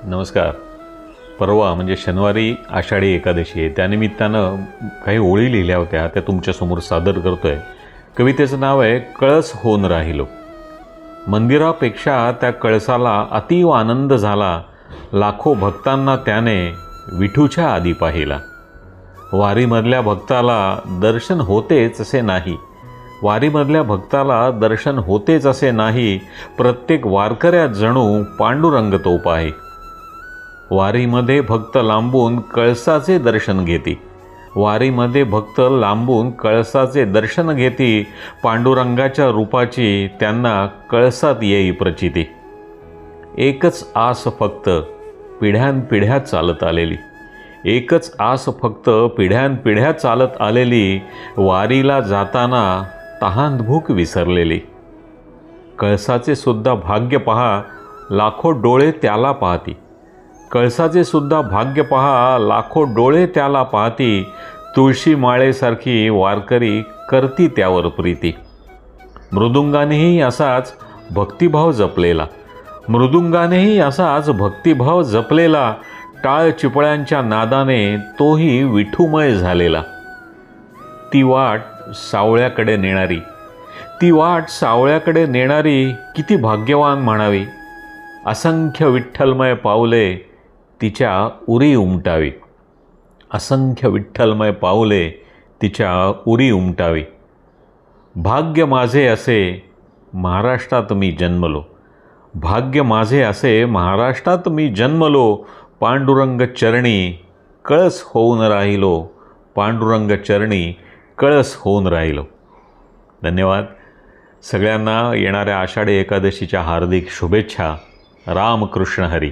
नमस्कार. परवा म्हणजे शनिवारी आषाढी एकादशी आहे. त्यानिमित्तानं काही ओळी लिहिल्या होत्या, त्या तुमच्यासमोर सादर करतो आहे. कवितेचं नाव आहे कळस होऊन राहिलो. मंदिरापेक्षा त्या कळसाला अतीव आनंद झाला. लाखो भक्तांना त्याने विठूच्या आधी पाहिला. वारीमधल्या भक्ताला दर्शन होतेच असे नाही. वारीमधल्या भक्ताला दर्शन होतेच असे नाही. प्रत्येक वारकऱ्यात जणू पांडुरंग तोप आहे. वारीमध्ये भक्त लांबून कळसाचे दर्शन घेती. वारीमध्ये भक्त लांबून कळसाचे दर्शन घेती. पांडुरंगाच्या रूपाची त्यांना कळसात येई प्रचिती. एकच आस फक्त पिढ्यानपिढ्या चालत आलेली. एकच आस फक्त पिढ्यानपिढ्या चालत आलेली. वारीला जाताना तहानभूक विसरलेली. कळसाचे सुद्धा भाग्य पहा, लाखो डोळे त्याला पाहती. कळसाचे सुद्धा भाग्य पहा, लाखो डोळे त्याला पाहती. तुळशी माळेसारखी वारकरी करती त्यावर प्रीती. मृदुंगानेही असाच भक्तिभाव जपलेला. मृदुंगानेही असाच भक्तिभाव जपलेला. टाळ चिपळ्यांच्या नादाने तोही विठूमय झालेला. ती वाट सावळ्याकडे नेणारी, ती वाट सावळ्याकडे नेणारी किती भाग्यवान म्हणावी. असंख्य विठ्ठलमय पावले तिच्या उरी उमटावी. असंख्य विठ्ठलमय पावले तिच्या उरी उमटावी. भाग्य माझे असे महाराष्ट्रात मी जन्मलो. भाग्य माझे असे महाराष्ट्रात मी जन्मलो. पांडुरंग चरणी कळस होऊन राहिलो. पांडुरंग चरणी कळस होऊन राहिलो. धन्यवाद. सगळ्यांना येणाऱ्या आषाढी एकादशीच्या हार्दिक शुभेच्छा. रामकृष्ण हरी.